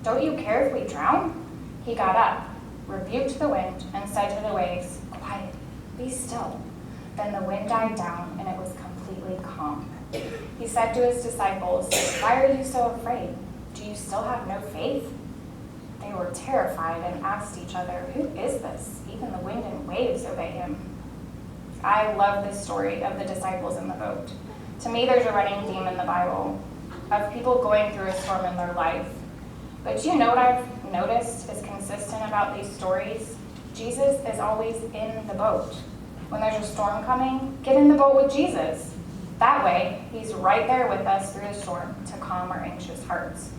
Don't you care if we drown?" He got up, rebuked the wind, and said to the waves, "Quiet, be still." Then the wind died down, and it was completely calm. He said to his disciples, "Why are you so afraid? Do you still have no faith?" They were terrified and asked each other, "Who is this? Even the wind and waves obey him." I love this story of the disciples in the boat. To me, there's a running theme in the Bible of people going through a storm in their life. But do you know what I've noticed is consistent about these stories? Jesus is always in the boat. When there's a storm coming, get in the boat with Jesus. That way, he's right there with us through the storm to calm our anxious hearts.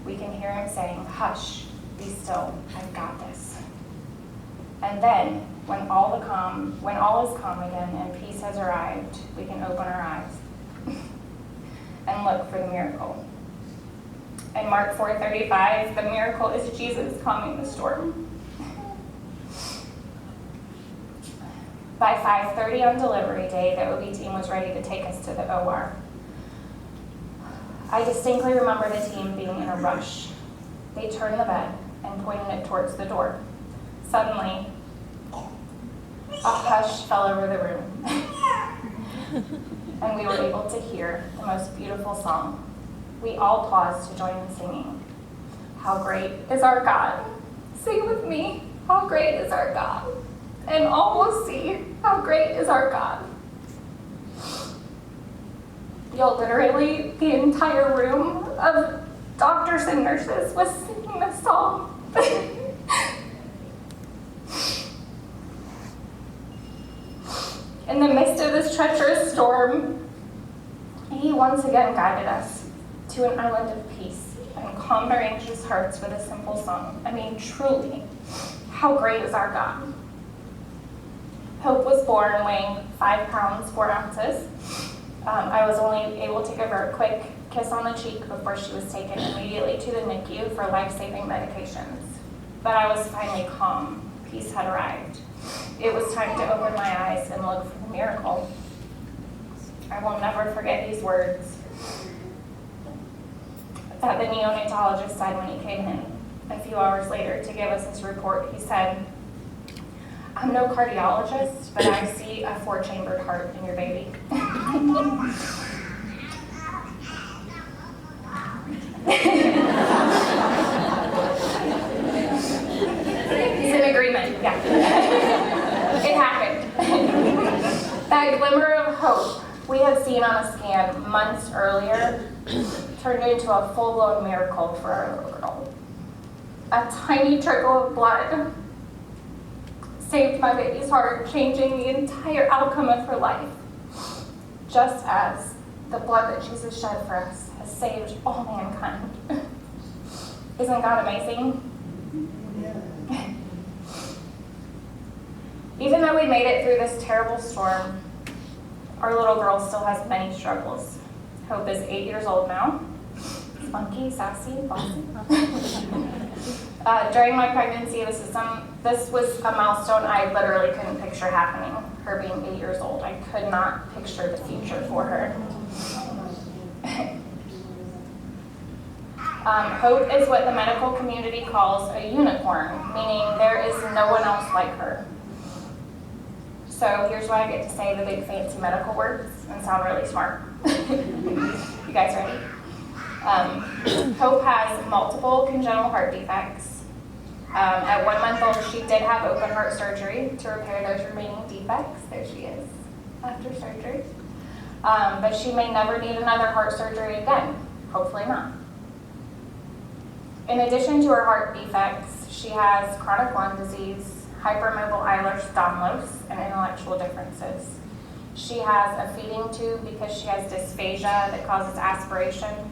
We can hear him saying, "Hush, be still, I've got this." And then, when all is calm again and peace has arrived, we can open our eyes and look for the miracle. In Mark 4:35, the miracle is Jesus calming the storm. By 5:30 on delivery day, the OB team was ready to take us to the OR. I distinctly remember the team being in a rush. They turned the bed and pointed it towards the door. Suddenly, a hush fell over the room, and we were able to hear the most beautiful song. We all paused to join in singing. "How great is our God?" Sing with me. "How great is our God?" And all will see how great is our God. Y'all, literally, the entire room of doctors and nurses was singing this song. In the midst of this treacherous storm, he once again guided us to an island of peace and calmed our anxious hearts with a simple song. I mean, truly, how great is our God? Hope was born weighing 5 pounds, 4 ounces. I was only able to give her a quick kiss on the cheek before she was taken immediately to the NICU for life-saving medications. But I was finally calm. Peace had arrived. It was time to open my eyes and look for the miracle. I will never forget these words that the neonatologist said when he came in a few hours later to give us his report. He said, "I'm no cardiologist, but I see a 4-chambered heart in your baby." He's in agreement, yeah. It happened. That glimmer of hope we had seen on a scan months earlier turned into a full-blown miracle for our little girl. A tiny trickle of blood saved my baby's heart, changing the entire outcome of her life, just as the blood that Jesus shed for us has saved all mankind. Isn't God amazing? Yeah. Even though we made it through this terrible storm, our little girl still has many struggles. Hope is 8 years old now. Funky, sassy, bossy. During my pregnancy, this was a milestone I literally couldn't picture happening, her being 8 years old. I could not picture the future for her. Hope is what the medical community calls a unicorn, meaning there is no one else like her. So here's why I get to say the big fancy medical words and sound really smart. You guys ready? Hope has multiple congenital heart defects. At 1 month old, she did have open heart surgery to repair those remaining defects. There she is after surgery. But she may never need another heart surgery again. Hopefully not. In addition to her heart defects, she has chronic lung disease, hypermobile Ehlers-Danlos, and intellectual differences. She has a feeding tube because she has dysphagia that causes aspiration.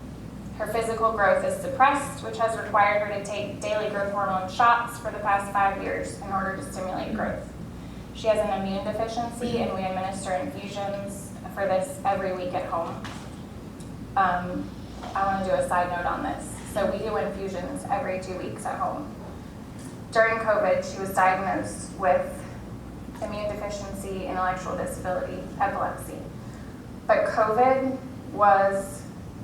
Her physical growth is suppressed, which has required her to take daily growth hormone shots for the past 5 years in order to stimulate growth. She has an immune deficiency, and we administer infusions for this every week at home. I want to do a side note on this. So we do infusions every 2 weeks at home. During COVID, she was diagnosed with immune deficiency, intellectual disability, epilepsy. But COVID was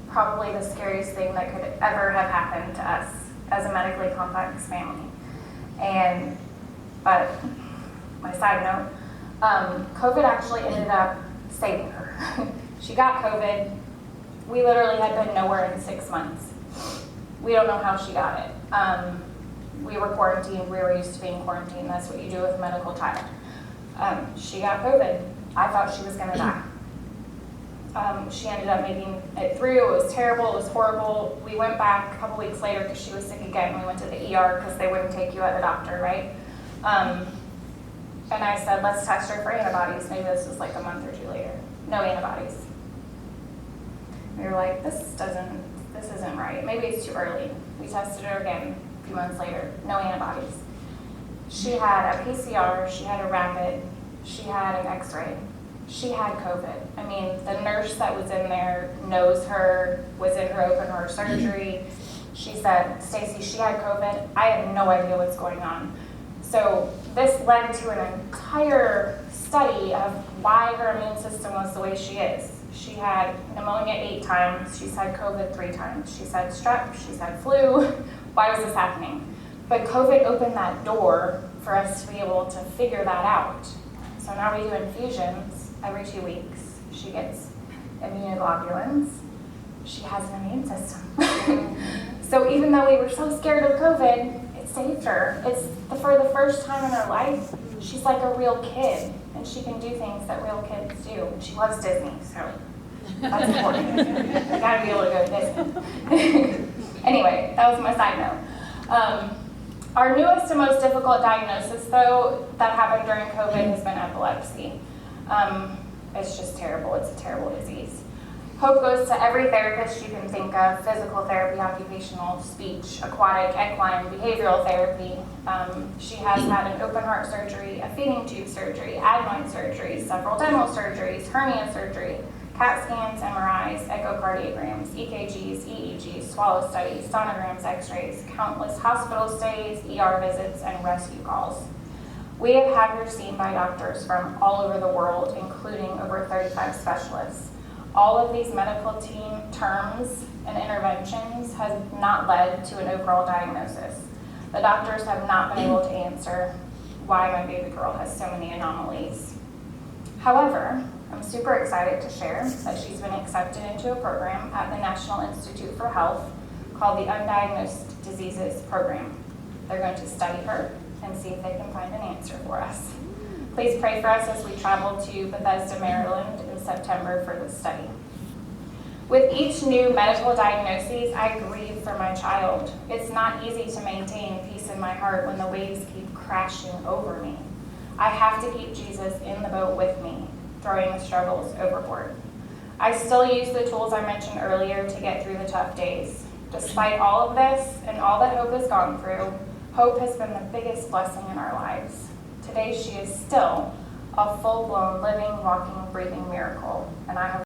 probably the scariest thing that could ever have happened to us as a medically complex family. But my side note, COVID actually ended up saving her. She got COVID. We literally had been nowhere in 6 months. We don't know how she got it. We were quarantined. We were used to being quarantined. That's what you do with a medical child. She got COVID. I thought she was going to die. She ended up making it through. It was terrible. It was horrible. We went back a couple weeks later because she was sick again. We went to the ER because they wouldn't take you at the doctor, right? And I said, let's test her for antibodies. Maybe this was like a month or two later. No antibodies. We were like, this isn't right. Maybe it's too early. We tested her again a few months later. No antibodies. She had a PCR. She had a rapid. She had an x-ray. She had COVID. I mean, the nurse that was in there knows her, was in her open heart surgery. She said, Stacey, she had COVID. I have no idea what's going on. So this led to an entire study of why her immune system was the way she is. She had pneumonia 8 times. She's had COVID 3 times. She's had strep. She's had flu. Why was this happening? But COVID opened that door for us to be able to figure that out. So now we do infusions every 2 weeks. She gets immunoglobulins. She has an immune system. So even though we were so scared of COVID, it saved her. For the first time in her life, she's like a real kid, and she can do things that real kids do. She loves Disney, so that's important. You gotta be able to go to Disney. Anyway, that was my side note. Our newest and most difficult diagnosis, though, that happened during COVID has been epilepsy. It's just terrible. It's a terrible disease. Hope goes to every therapist you can think of: physical therapy, occupational, speech, aquatic, equine, behavioral therapy. She has had an open heart surgery, a feeding tube surgery, adenoid surgery, several dental surgeries, hernia surgery, CAT scans, MRIs, echocardiograms, EKGs, EEGs, swallow studies, sonograms, x-rays, countless hospital stays, ER visits, and rescue calls. We have had her seen by doctors from all over the world, including over 35 specialists. All of these medical team terms and interventions have not led to an overall diagnosis. The doctors have not been able to answer why my baby girl has so many anomalies. However, I'm super excited to share that she's been accepted into a program at the National Institute for Health called the Undiagnosed Diseases Program. They're going to study her and see if they can find an answer for us. Please pray for us as we travel to Bethesda, Maryland in September for this study. With each new medical diagnosis, I grieve for my child. It's not easy to maintain peace in my heart when the waves keep crashing over me. I have to keep Jesus in the boat with me, throwing the struggles overboard. I still use the tools I mentioned earlier to get through the tough days. Despite all of this and all that Hope has gone through, Hope has been the biggest blessing in our lives. Today she is still a full-blown, living, walking, breathing miracle, and I have